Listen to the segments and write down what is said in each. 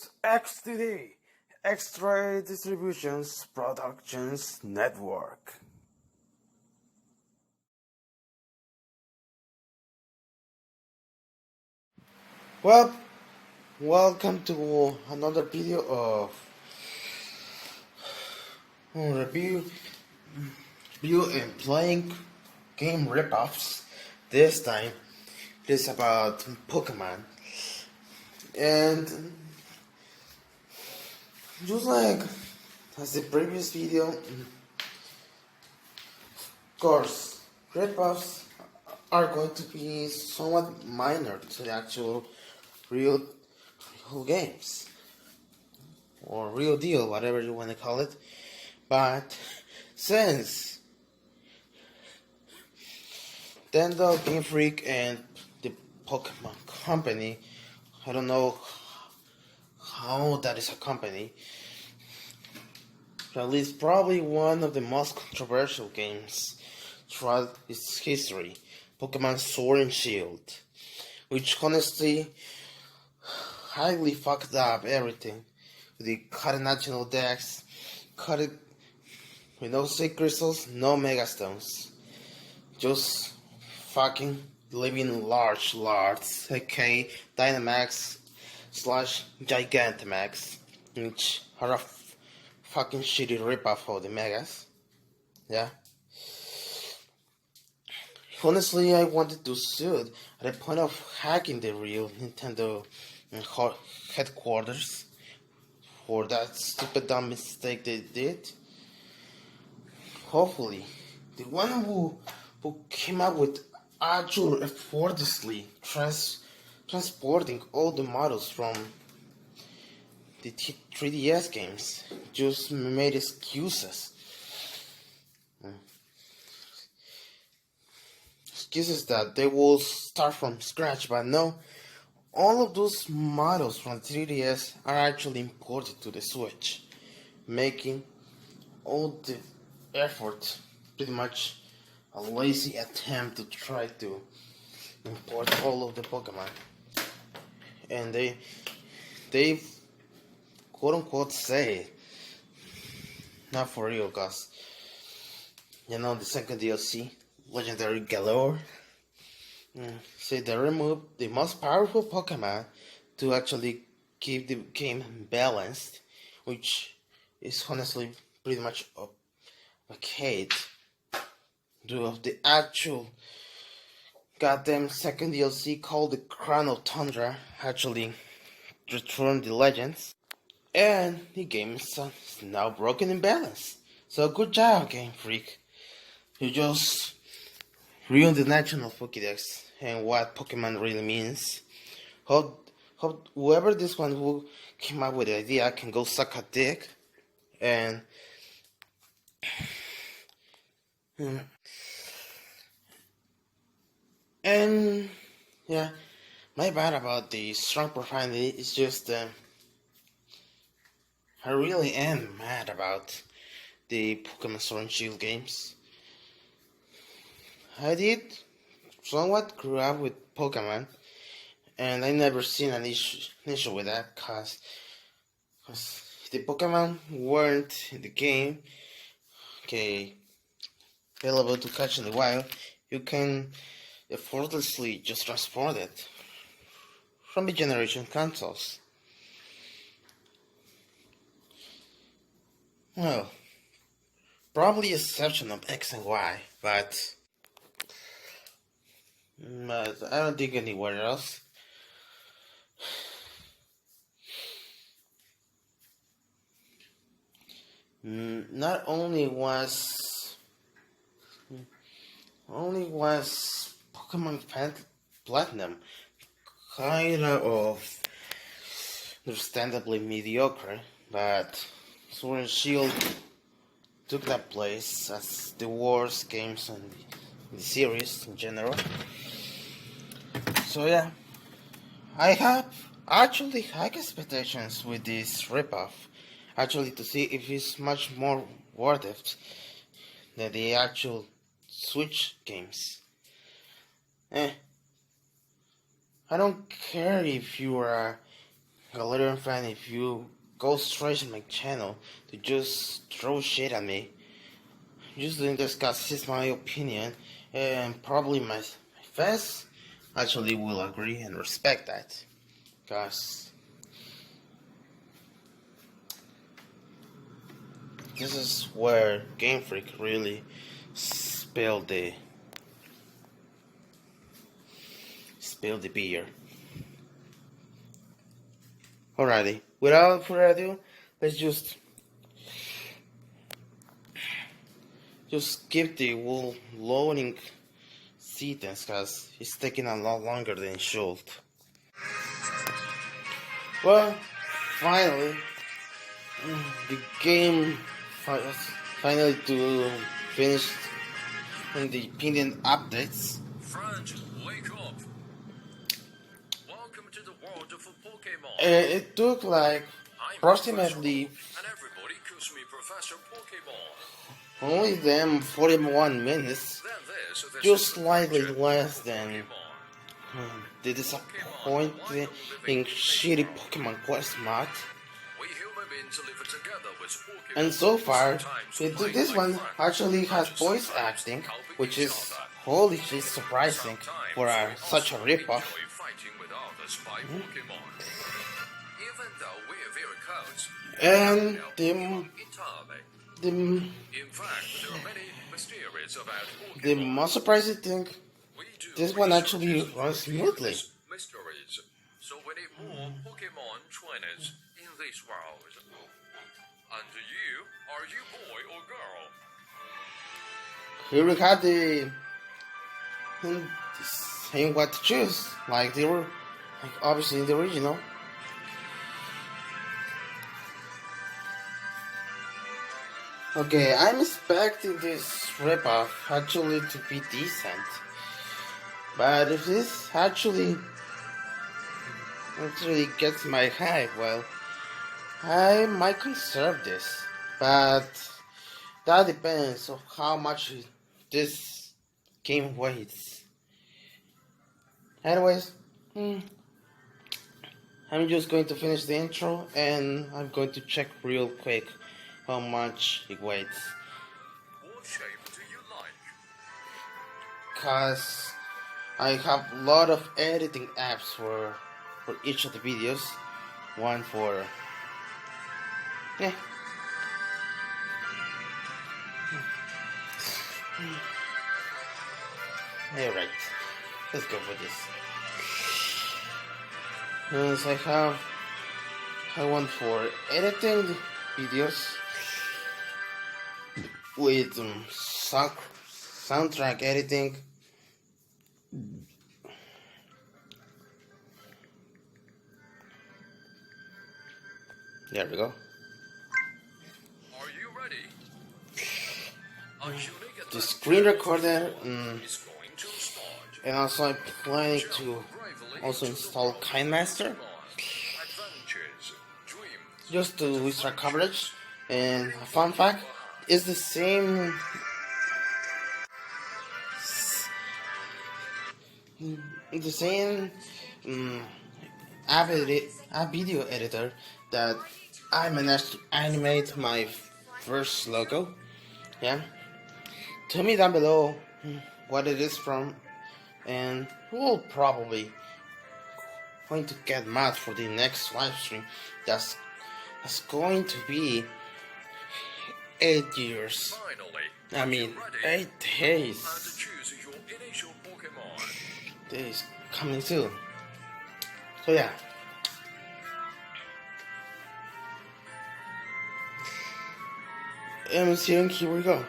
with XTD, X-Ray Distributions Productions Network. Well, welcome to another video of review and playing game ripoffs. This time, it's about Pokemon. And just like as the previous video, of course, ripoffs are going to be somewhat minor to the actual real games or real deal, whatever you want to call it. But since Nintendo, Game Freak, and the Pokemon Company, I don't know how that is a company, but at least probably one of the most controversial games throughout its history, Pokemon Sword and Shield, which honestly highly fucked up everything. They cut national decks, cut it with no Sea Crystals, no Megastones, just fucking living large lords, aka Dynamax / Gigantamax, which are a fucking shitty ripoff of the Megas. Yeah. Honestly, I wanted to sue at the point of hacking the real Nintendo headquarters for that stupid dumb mistake they did. Hopefully, the one who came up with actual effortlessly transporting all the models from the 3DS games just made excuses. Excuses that they will start from scratch, but no, all of those models from 3DS are actually imported to the Switch, making all the effort pretty much a lazy attempt to try to import all of the Pokemon. And they quote unquote say, not for real, cause you know the second DLC, Legendary Galore, say they removed the most powerful Pokemon to actually keep the game balanced, which is honestly pretty much a case due of the actual goddamn second DLC called the Crown of Tundra actually returned the legends, and the game is now broken in balance. So good job, Game Freak. You just ruined the national Pokédex and what Pokemon really means. Hope whoever this one who came up with the idea can go suck a dick. And and yeah, my bad about the strong profanity is just I really am mad about the Pokemon Sword and Shield games. I did somewhat grew up with Pokemon, and I never seen an issue with that, cause if the Pokemon weren't in the game, okay, available to catch in the wild, you can effortlessly just transport it from the generation consoles. Well, probably exception of X and Y, but I don't think anywhere else. Not only was Pokemon Platinum kinda of understandably mediocre, but Sword and Shield took that place as the worst games in the series in general. So yeah, I have actually high expectations with this ripoff, actually to see if it's much more worth it than the actual Switch games. I don't care if you are Galerian fan, if you go straight to my channel to just throw shit at me, just doing this because it's my opinion, and probably my fans actually will agree and respect that. Because this is where Game Freak really spilled the beer. Alrighty, without further ado, let's just skip the whole loading sequence because it's taking a lot longer than it should. Well, finally, the game finally to finish in the pending updates. Friend, wake up! Welcome to the world of Pokemon. It took like approximately and everybody calls me Professor Pokemon. only them 41 minutes, This just slightly less than the disappointing shitty Pokemon Quest mod. We human beings live together with Pokemon. And so far, this one actually has voice acting, which is holy shit surprising for such a ripoff. Fighting with others by Pokemon. Even though we are very close. And the In fact, there are many mysteries about Pokemon. the most surprising thing, this one actually runs smoothly. Mysteries. So we need more Pokemon trainers in this world. And you, are you boy or girl? Here we have the saying what to choose, like they were obviously in the original. Okay, I'm expecting this ripoff actually to be decent, but if this actually gets my hype, well, I might conserve this, but that depends on how much this game weighs. Anyways, I'm just going to finish the intro and I'm going to check real quick how much it weighs. What shape do you like? Cause I have a lot of editing apps for each of the videos. One for Alright, let's go for this. Yes, I have one for editing the videos with soundtrack editing. There we go. Are you ready? The screen recorder, is going to start. and also I'm planning to also install KineMaster Adventures, dreams. just to extra coverage. And a fun fact is the same app video editor that I managed to animate my first logo. Yeah, tell me down below what it is from, and we'll probably going to get mad for the next live stream. That's going to be 8 years. Finally, I mean, ready? 8 days. And choose your initial Pokemon. Days coming soon. So yeah. Here we go.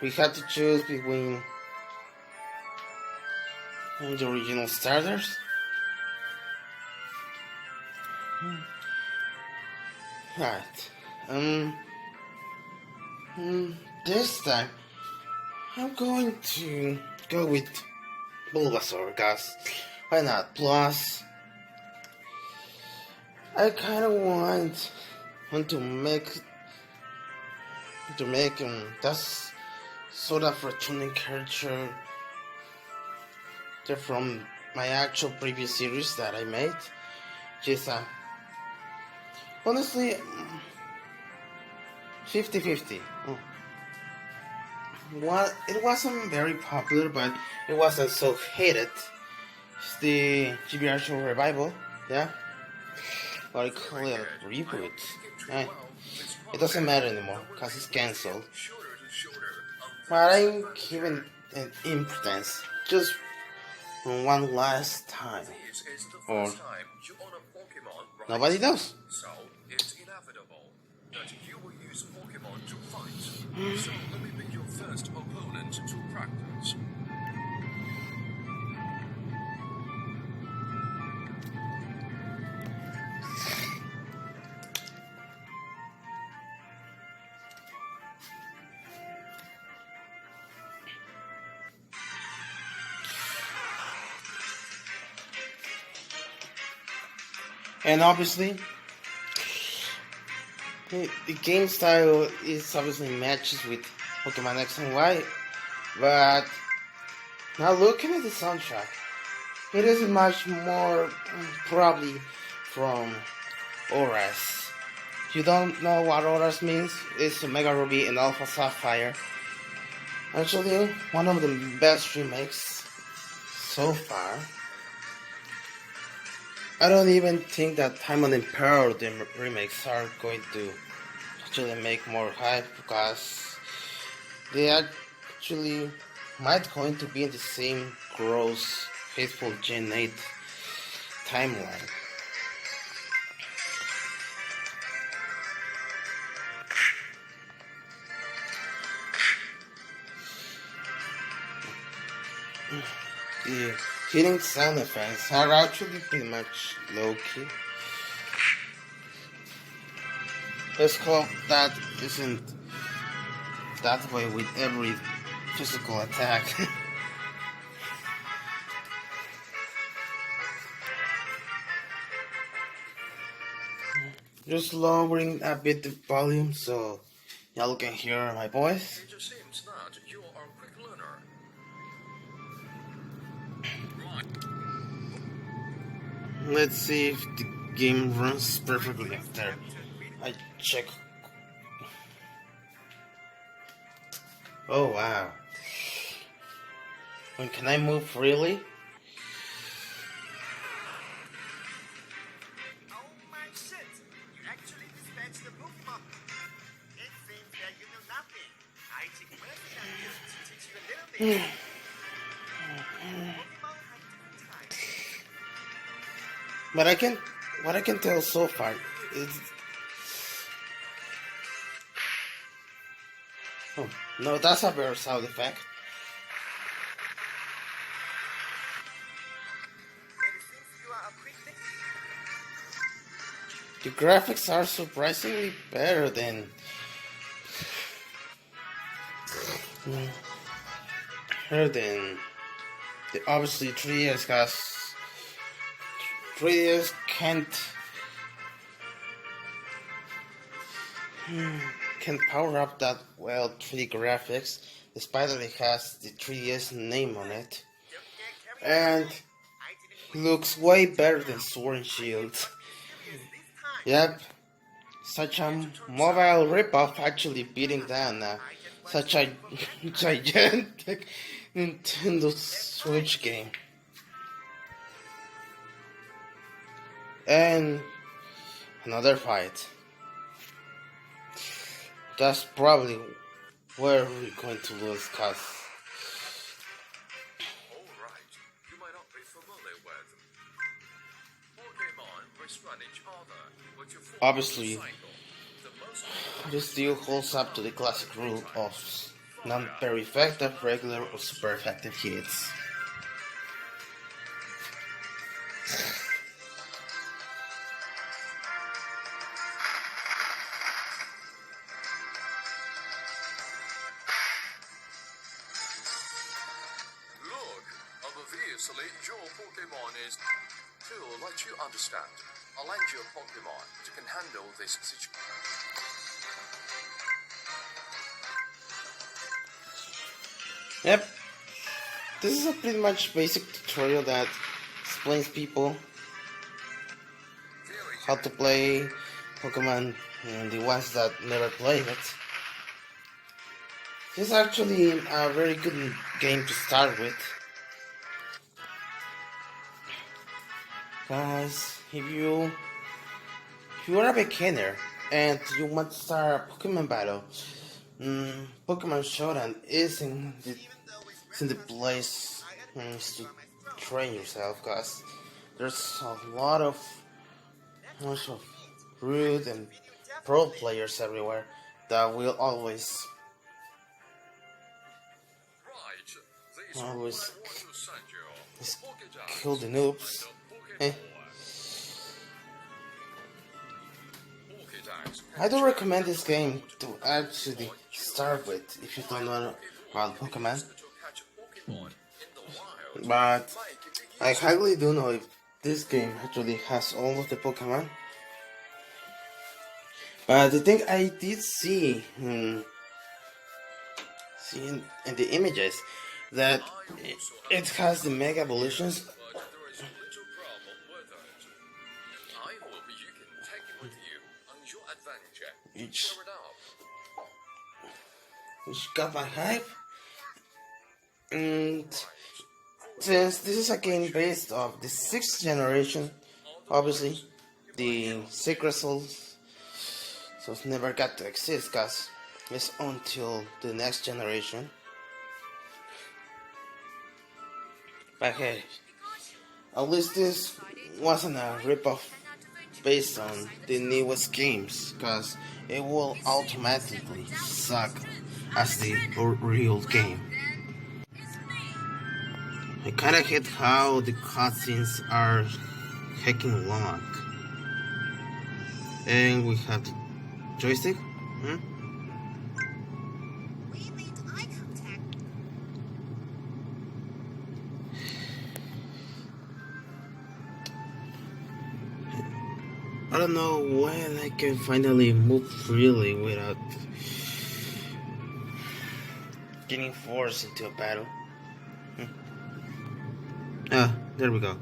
We had to choose between the original starters. Right. This time I'm going to go with Bulbasaur, guys. Why not? Plus, I kind of want to make that's sort of returning character. They're from my actual previous series that I made. Just honestly, 50-50. Well, it wasn't very popular, but it wasn't so hated. It's the GBR show revival, yeah, or I call it a reboot. Eh, it doesn't matter anymore because it's cancelled. But I'm giving it importance just one last time, or nobody knows. So it's inevitable that you will use Pokemon to fight. So let me be your first opponent to practice. And obviously, the game style is obviously matches with Pokemon X and Y, but now looking at the soundtrack, it isn't much more probably from Auras. If you don't know what Auras means, it's Omega Ruby and Alpha Sapphire. Actually, one of the best remakes so far. I don't even think that Time and Pearl the remakes are going to actually make more hype because they actually might going to be in the same gross, hateful Gen 8 timeline. The hitting sound effects are actually pretty much low-key. Let's hope that isn't that way with every physical attack. Just lowering a bit the volume so y'all can hear my voice. It just seems that you are a quick learner. Let's see if the game runs perfectly after I check. Oh wow. When can I move freely? Oh my shit! You actually dispatched the Pokemon! It seems that you know nothing. I took mercy on you to teach you a little bit. Pokemon have different types. But what I can tell so far is, oh no, that's a better sound effect. And it seems you are a quick thinker. The graphics are surprisingly better than the obviously 3DS has 3DS can't power up that well 3D graphics despite that it has the 3DS name on it, and looks way better than Sword and Shield. Yep, such a mobile ripoff actually beating down such a gigantic Nintendo Switch game. And another fight. That's probably where we're going to lose, cause Alright, you might not be familiar with Pokemon respond each other with your full obviously cycle. The most this still holds up to the classic rule of not very effective, regular, or super effective hits. Look, obviously your Pokemon is... To let you understand, I'll lend you a Pokemon that can handle this situation. Yep, this is a pretty much basic tutorial that explains people how to play Pokemon and the ones that never played it. This is actually a very good game to start with. Guys, if you are a beginner and you want to start a Pokemon battle, Pokemon Showdown is in the place to train yourself, cause there's lots of rude and pro players everywhere that will always Right, this always I want to send you Pokédex kill the noobs. and Eh, the Pokédex. I do recommend this game to actually start with if you don't know about Pokemon, To catch Pokémon in the wild. but I highly do know if this game actually has all of the Pokemon. But the thing I did see, in the images that it has the Mega Evolutions, But there is a little problem with it. I hope you can take it with you on your adventure. which Cheer it up. got my hype. And since this is a game based off the 6th generation, obviously the Secret Souls never got to exist, cause it's until the next generation. But hey, at least this wasn't a ripoff based on the newest games, cause it will automatically suck as the real game. I kinda hate how the cutscenes are hecking long. And we have the joystick? We made eye contact. I don't know when I can finally move freely without getting forced into a battle. Ah, there we go.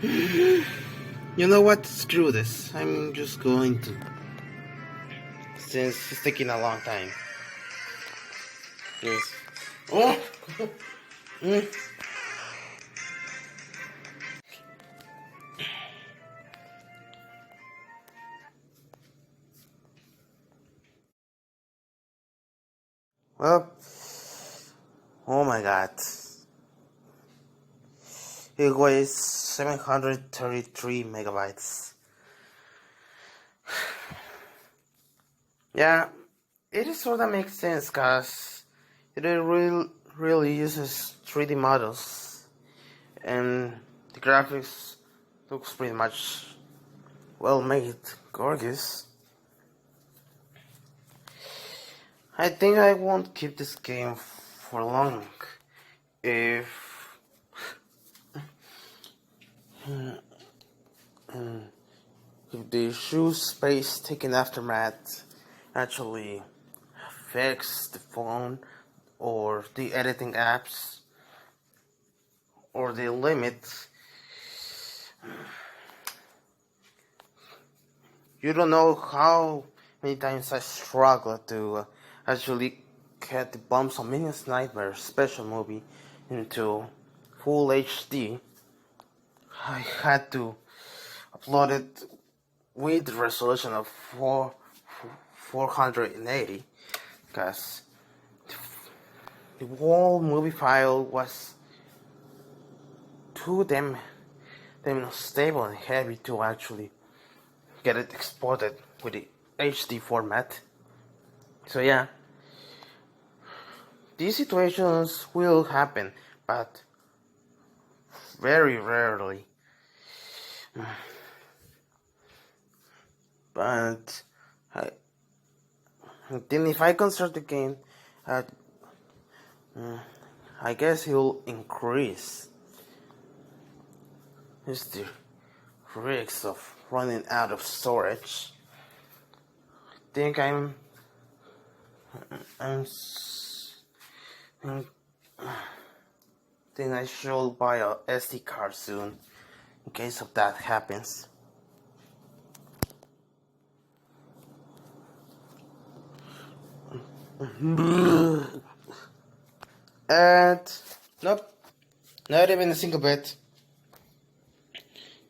You know what? Screw this. I'm just going to. Since it's taking a long time. Yes. Oh! Well, oh my god. It weighs 733 megabytes. Yeah, it sort of makes sense because it really uses 3D models and the graphics looks pretty much well made, gorgeous. I think I won't keep this game for long if the shoe space taken aftermath actually affects the phone or the editing apps or the limit. You don't know how many times I struggled to actually get the Bumps of Minions Nightmare special movie into full HD. I had to upload it with the resolution of 480 because the whole movie file was too damn stable and heavy to actually get it exported with the HD format. So yeah, these situations will happen, but very rarely. But then if I consider the game, I guess he'll increase the risks of running out of storage. I think I'm And then I should buy a SD card soon in case of that happens. And nope, not even a single bit.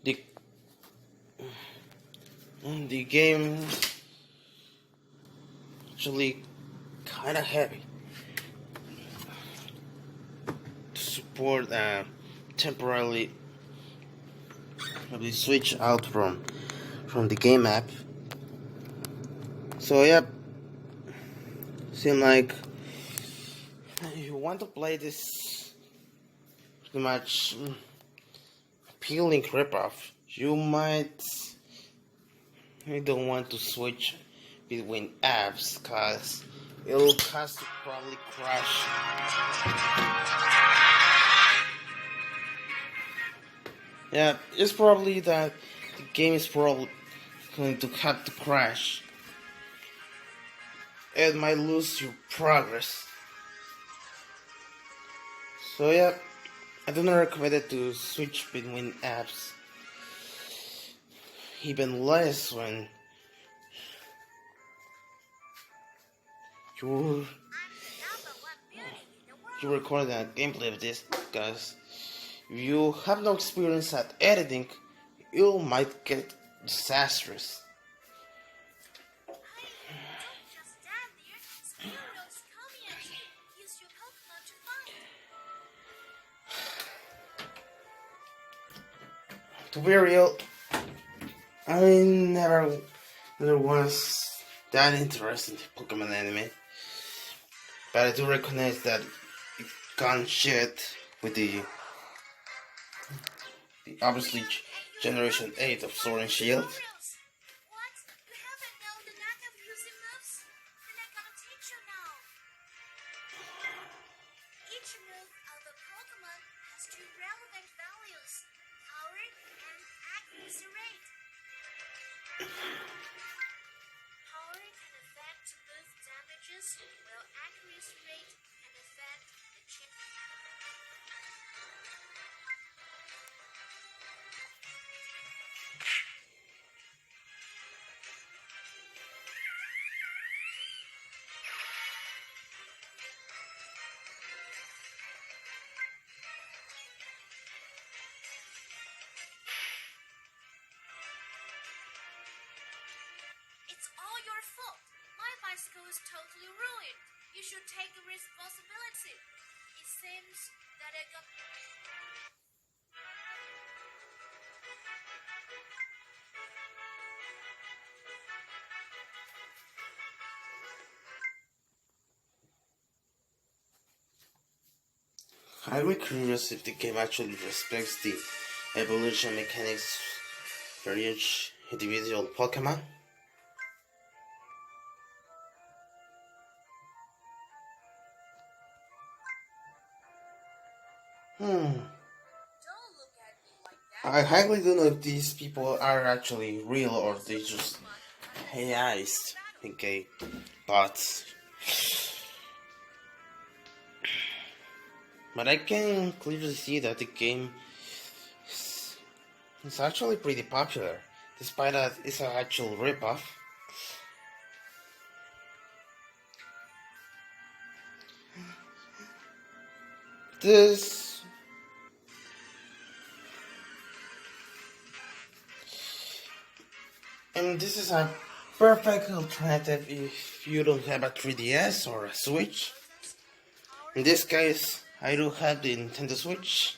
The the game actually kind of heavy to support temporarily switch out from the game app. So yep, seem like you want to play this pretty much appealing ripoff. You don't want to switch between apps cause it'll cause to probably crash. Yeah, it's probably that the game is probably going to have to crash. It might lose your progress. So yeah, I do not recommend it to switch between apps. Even less when you I'm the #1 beauty in the world. you record a gameplay of this, because if you have no experience at editing, you might get disastrous. Hey, don't just stand there. Squirrel's coming at you. Use your Pokemon to fight. To be real, I never was that interested in Pokemon anime, but I do recognize that it gone shit with the obviously Generation 8 of Sword and Shield. Squirrels. What? You haven't known the knack of using moves? Then I'm gonna teach you now. Each move of the Pokemon has two relevant values: power and accuracy rate. Power can affect move damages, while accuracy rate can affect the chip. It's all your fault. My bicycle is totally ruined. You should take responsibility. It seems that I got. I'm curious if the game actually respects the evolution mechanics for each individual Pokemon. Don't look at me like that. I highly don't know if these people are actually real or they just AIs, okay, bots. But I can clearly see that the game is actually pretty popular, despite that it's an actual ripoff. This this is a perfect alternative if you don't have a 3DS or a Switch. In this case, I do have the Nintendo Switch,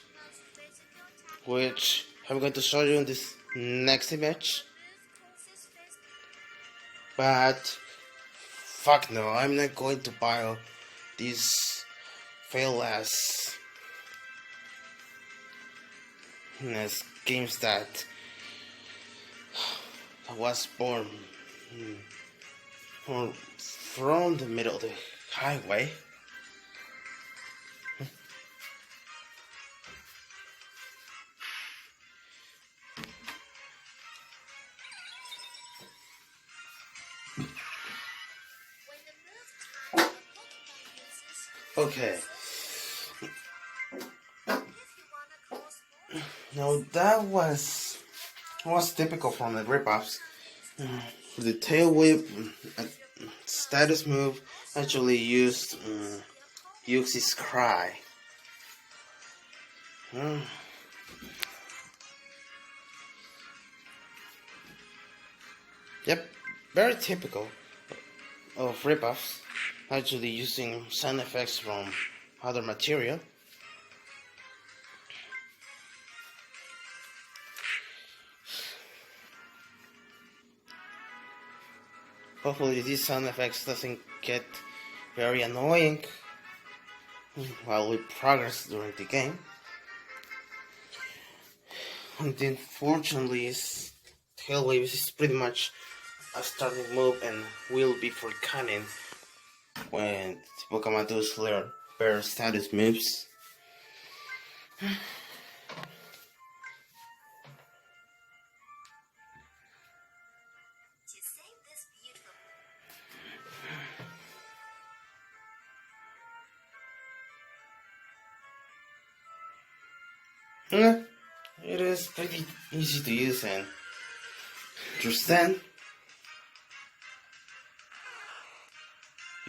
which I'm going to show you in this next image. But fuck no, I'm not going to buy these fail ass games that was born from the middle of the highway. Okay, Now that was typical from the ripoffs. The tail whip status move actually used Yuxi's cry. Mm. Yep, very typical of ripoffs, actually using sound effects from other material. Hopefully these sound effects doesn't get very annoying while we progress during the game. And unfortunately, tail waves is pretty much a starting move and will be forgotten when Pokemon does learn better status moves. To save this beautiful Yeah, it is pretty easy to use and understand.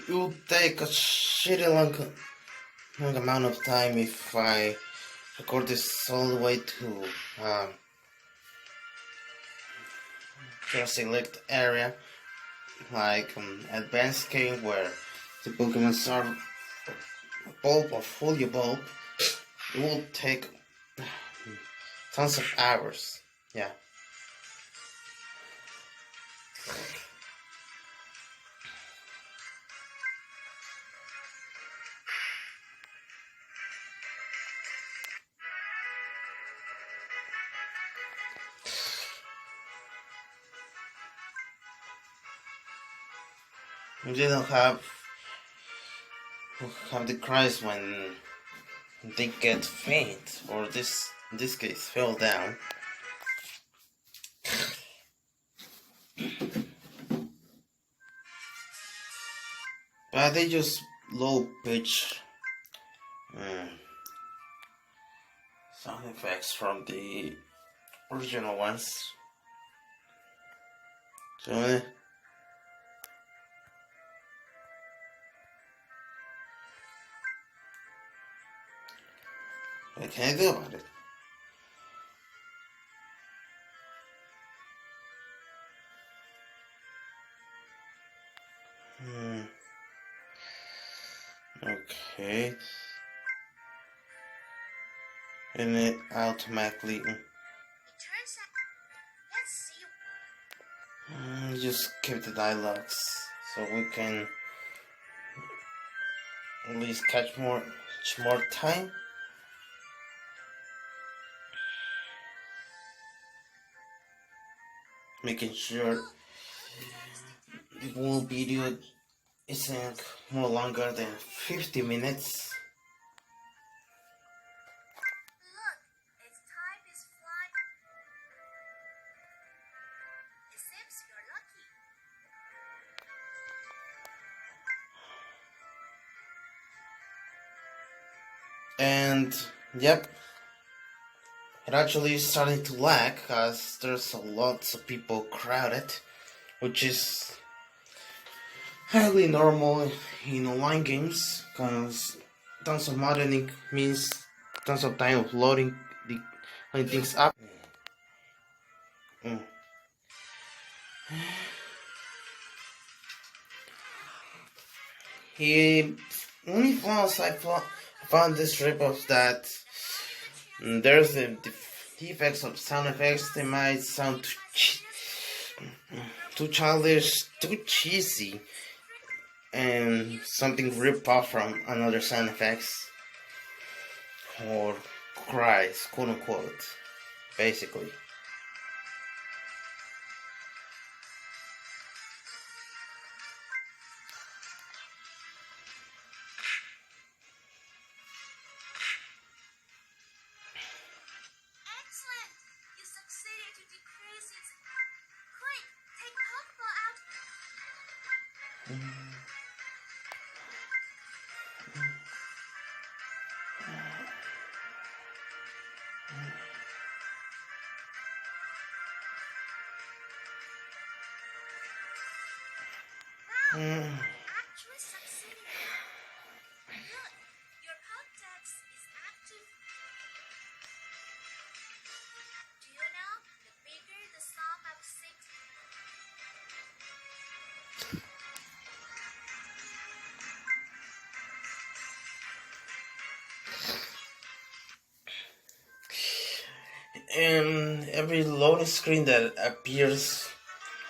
It will take a shitty long amount of time if I record this all the way to a select area like advanced game where the Pokemon are bulb or fully bulb. It will take tons of hours. Yeah. We didn't have the cries when they get faint, or this in this case fell down. But they just low pitch sound effects from the original ones. So what can I do about it? Okay. And it automatically It turns out. Let's see. just keep the dialogues so we can at least catch more time. Making sure the whole video isn't more longer than 50 minutes. Look, its time is flying. It seems you're lucky. And yep, it actually is starting to lag because there's a lots of people crowded, which is highly normal in online games because tons of modding means tons of time of loading things up. He only flaws I found this ripoff that there's the defects of sound effects. They might sound too childish, too cheesy, and something ripped off from another sound effects or cries, quote unquote, basically. Excellent! You succeeded to decrease its. Quick, take Pokeball out. actually succeeding now. Look, your Pokédex is active. Do you know, the bigger the sum of six... And every loading screen that appears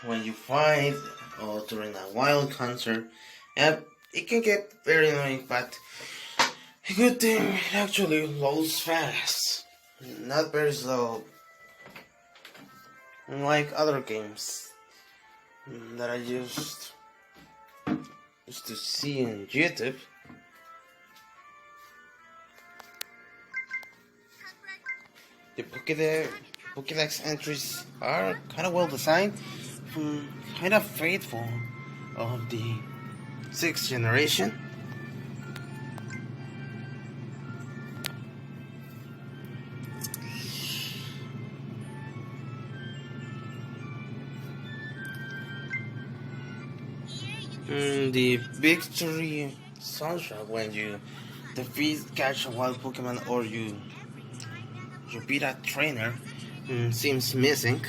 when you fight or during a wild concert, and it can get very annoying, but a good thing it actually loads fast, not very slow, unlike other games that I used to see on YouTube. The Pokédex entries are kind of well designed, kind of faithful of the 6th generation. The victory soundtrack when you defeat, catch a wild Pokemon, or you beat a trainer seems missing.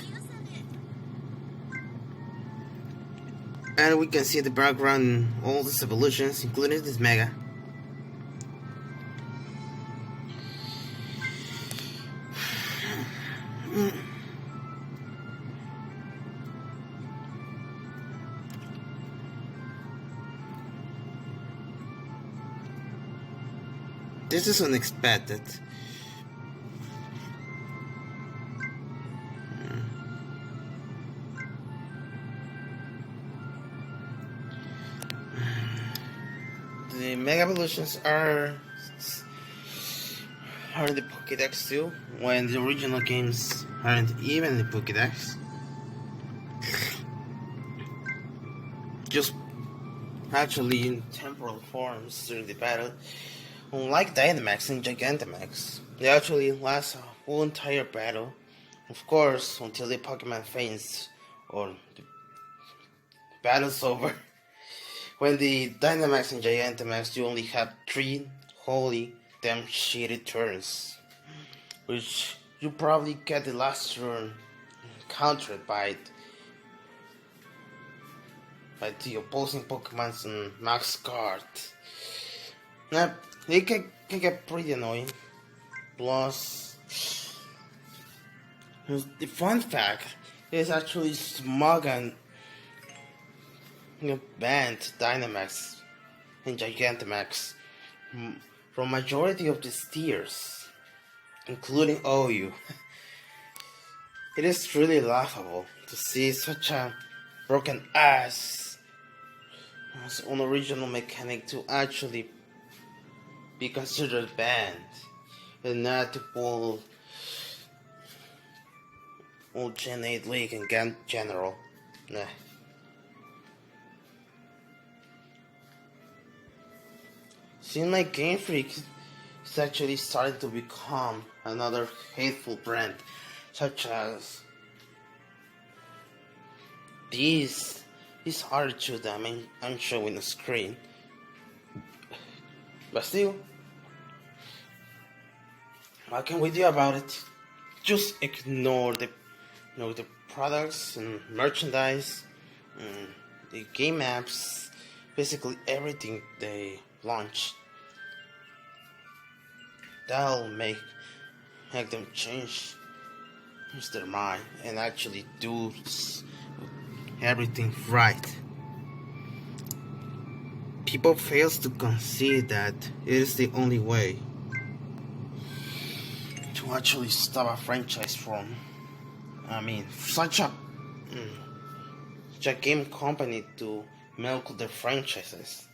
And we can see the background all these evolutions, including this Mega. This is unexpected. The Mega Evolutions are in the Pokédex too, when the original games aren't even in the Pokédex. Just actually in temporal forms during the battle. Unlike Dynamax and Gigantamax, they actually last a whole entire battle, of course, until the Pokemon faints or the battle's over. When the Dynamax and Gigantamax, you only have 3 holy damn shitty turns, which you probably get the last turn countered by the opposing Pokemon's max card. Now, it can get pretty annoying. Plus, the fun fact is actually Smogon banned Dynamax and Gigantamax from majority of the tiers, including OU. It is truly laughable to see such a broken ass unoriginal mechanic to actually be considered banned and not to pull old Gen 8 League and General. Nah. Seems like Game Freak is actually starting to become another hateful brand, such as these attitude that I'm showing on the screen. But still, what can we do about it? Just ignore the products and merchandise, and the game apps, basically everything they launch. That'll make them change their mind and actually do everything right. People fails to concede that it is the only way to actually stop a franchise from, such a game company to milk their franchises.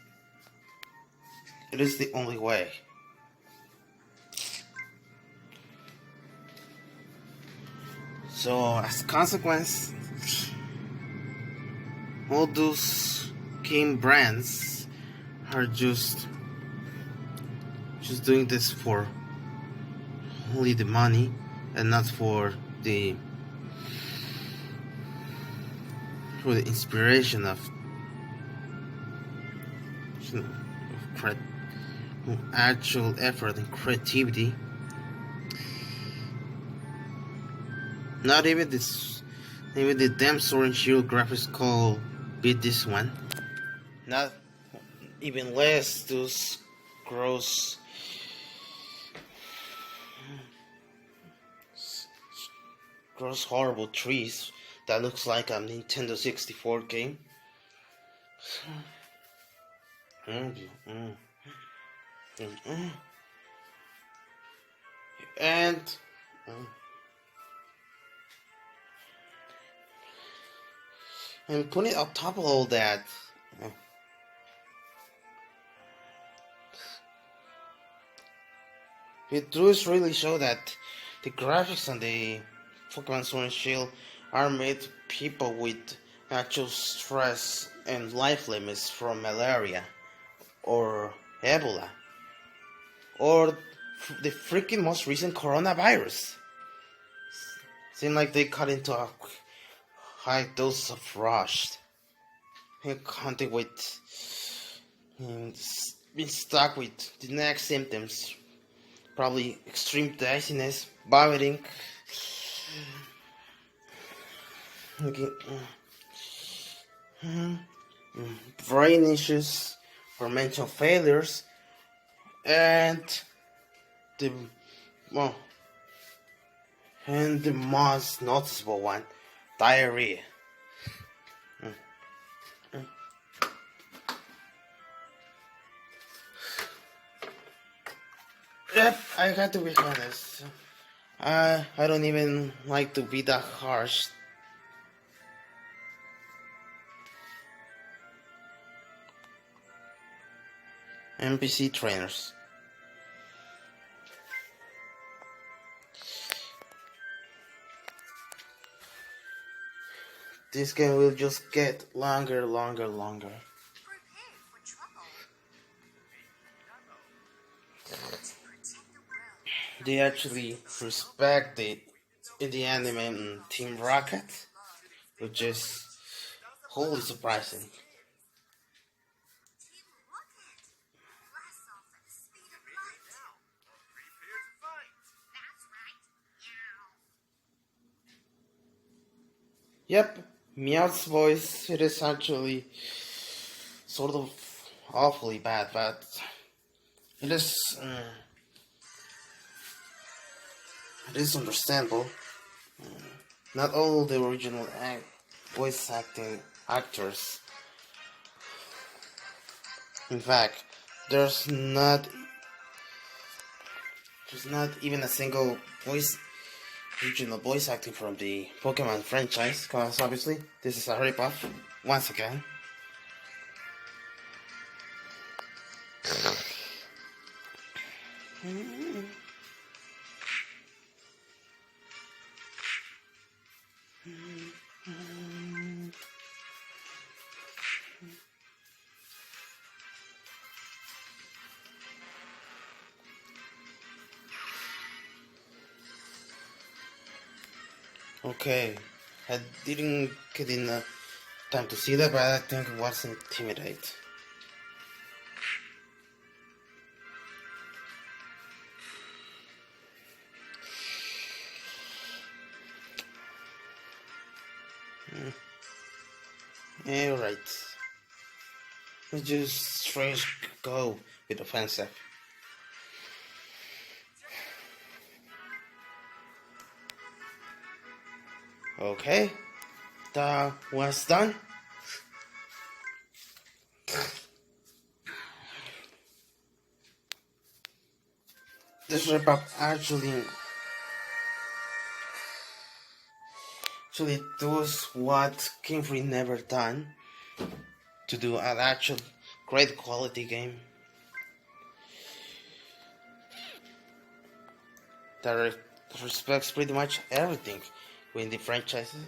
It is the only way. So as a consequence, all those game brands are just doing this for only the money and not for the inspiration of cre- actual effort and creativity. Not even the damn Sword and Shield graphics call beat this one. Not even less those gross, horrible trees that looks like a Nintendo 64 game. Mm, mm, mm. And mm, and putting on top of all that, it does really show that the graphics on the Pokemon Sword and Shield are made people with actual stress and life limits from malaria or Ebola or the freaking most recent coronavirus. Seem like they cut into a high dose of rush. Hunting with and been stuck with the next symptoms. Probably extreme dizziness, vomiting, okay, brain issues, or mental failures, and the well, and the most noticeable one, diarrhea. Yep, I got to be honest. I don't even like to be that harsh. NPC trainers. This game will just get longer. Prepare for trouble. They actually respect it in the anime and Team Rocket, which is wholly surprising. Team Rocket. Blast off at the speed of light. Prepare to fight. That's right. Meow. Yep, Meow's voice, it is actually sort of awfully bad, but it is, it is understandable. Not all the original voice acting actors. In fact, there's not even a single original voice acting from the Pokemon franchise, because obviously this is a ripoff once again. Okay, I didn't get enough time to see that, but I think it was Intimidate. Alright. Let's just straight go with offensive. Okay, that was done. This wrap up actually does what Game Freak never done, to do an actual great quality game that respects pretty much everything within the franchises,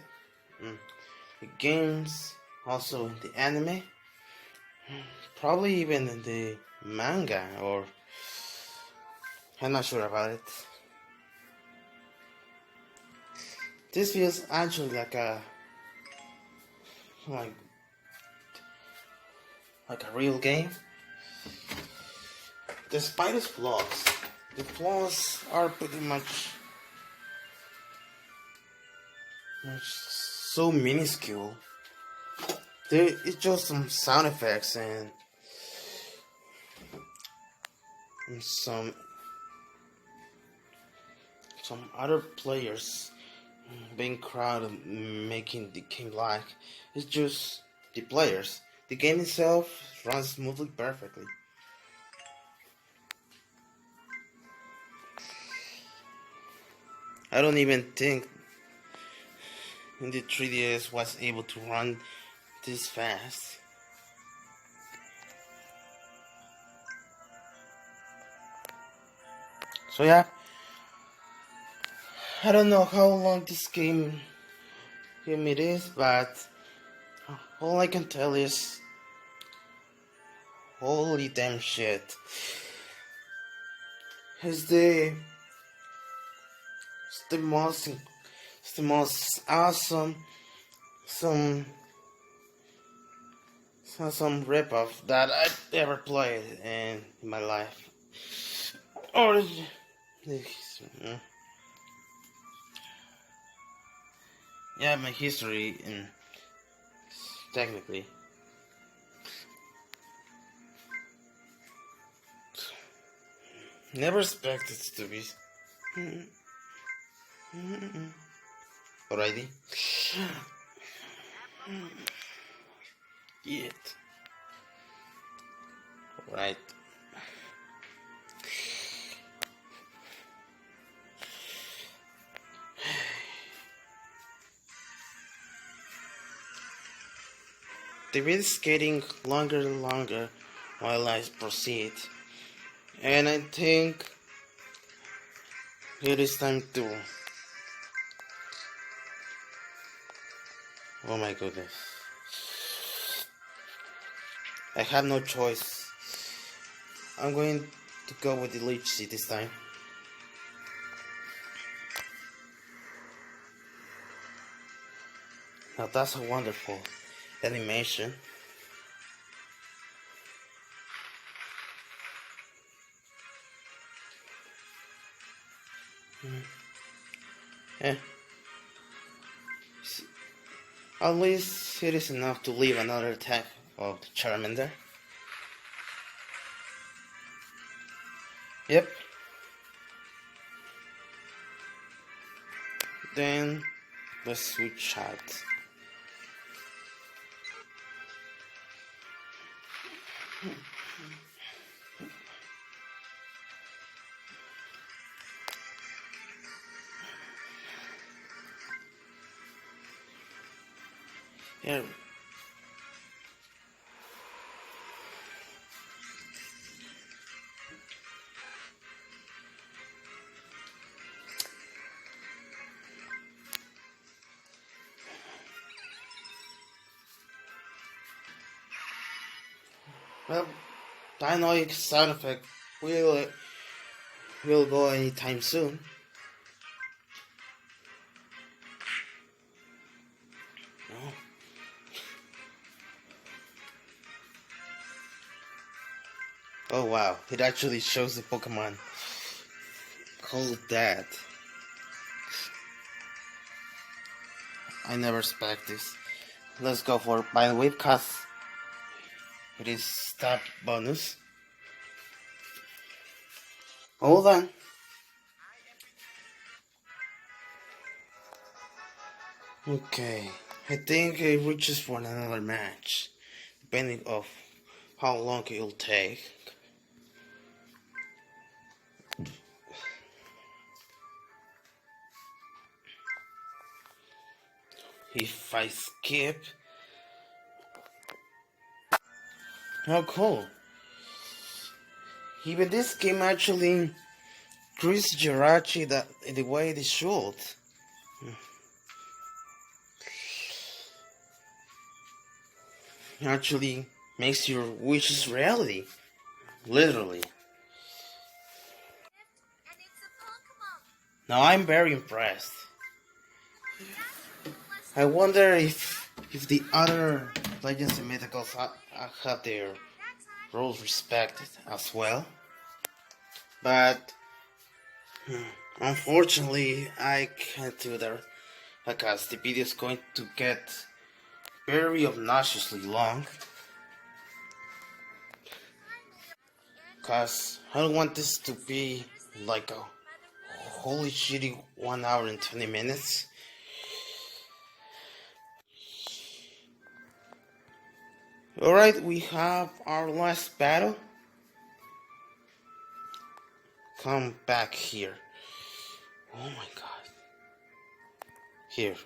the games, also the anime, probably even in the manga, or I'm not sure about it. This feels actually like like a real game, Despite its flaws, the flaws are pretty much so minuscule. There is just some sound effects and some other players being crowded making the game like. It's just the players. The game itself runs smoothly perfectly. I don't even think the 3DS was able to run this fast. So yeah, I don't know how long this game it is, but all I can tell is holy damn shit. It's the it's the most it's the most awesome some rip-off that I've ever played in my life. Or yeah, my history in technically. Never expected to be alrighty. Yet. Right. The video is getting longer and longer while I proceed. And I think it is time to... Oh my goodness. I have no choice. I'm going to go with the Leech Seed this time. Now that's a wonderful animation. Yeah. At least it is enough to leave another attack of the Charmander. Yep. Then let's switch out. Yeah. Well, dynamic sound effect will go anytime soon. Oh. Oh wow, it actually shows the Pokemon. Call that. I never expect this. Let's go for Vine Whip cause it is stab bonus. Hold on. Okay, I think it reaches for another match, depending of how long it'll take. If I skip, oh cool. Even this game actually treats Jirachi that the way it should. It actually makes your wishes reality, literally. And it's a Pokemon. Now I'm very impressed. I wonder if the other Legends and Mythicals have their rules respected as well. But unfortunately, I can't do that because the video is going to get very obnoxiously long. Because I don't want this to be like a holy shitty 1 hour and 20 minutes. Alright, we have our last battle. Come back here. Oh my god. Here.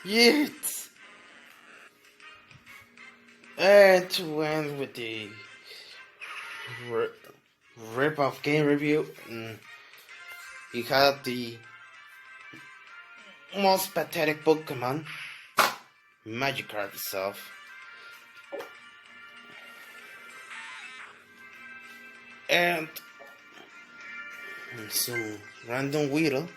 Yeet! And to end with the rip-off game review, we had the most pathetic Pokemon, Magikarp itself, and some random Weedle.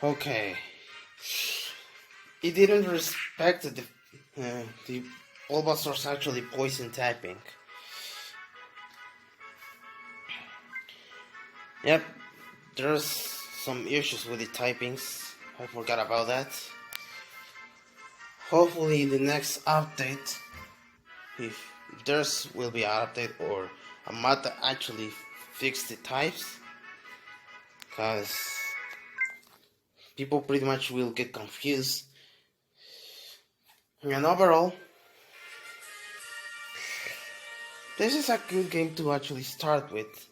Okay. It didn't respect the Bulbasaur's actually poison typing. Yep, there's some issues with the typings. I forgot about that. Hopefully in the next update, if there's will be an update or a mod that actually fix the types, because people pretty much will get confused. And overall, this is a good game to actually start with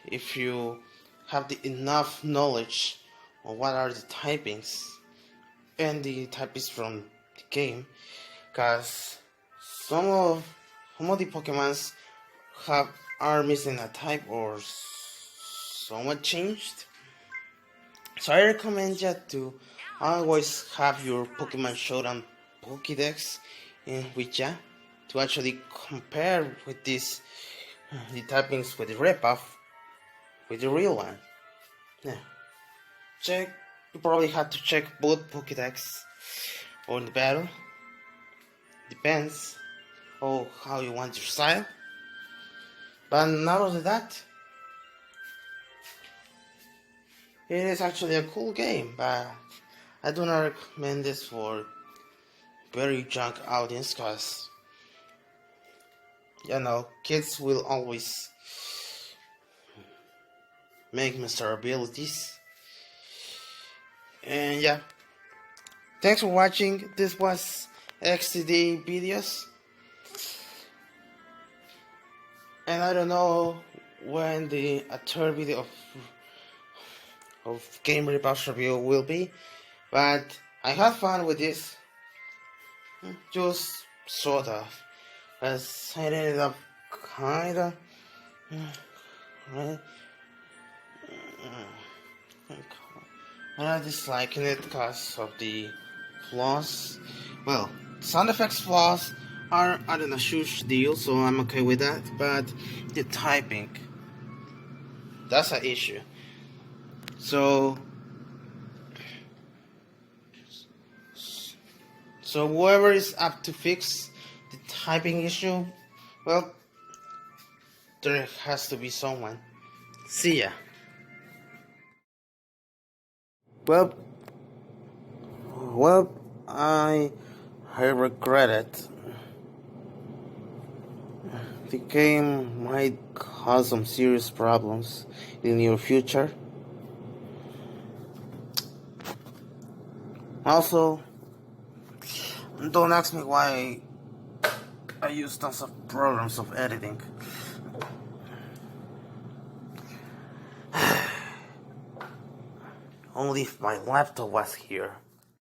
if you have the enough knowledge on what are the typings and the typings from the game, because some of the Pokemons are missing a type or somewhat changed. So I recommend you to always have your Pokemon Showdown Pokédex with ya to actually compare with the typings with the rip-off with the real one. Yeah. You probably have to check both Pokédex or the battle. Depends on how you want your style. But not only that, it is actually a cool game, but I do not recommend this for very young audience, because kids will always make master abilities. And yeah, thanks for watching. This was XTD videos, and I don't know when the third video of game rip-off review will be, but I had fun with this, just sort of, as I ended up kinda I'm not disliking it because of the flaws. Well, sound effects flaws aren't a huge deal, so I'm okay with that, but the typing, that's an issue. So whoever is up to fix the typing issue, well, there has to be someone. See ya. Well, I regret it. The game might cause some serious problems in the near future. Also, don't ask me why I use tons of programs of editing. Only if my laptop was here.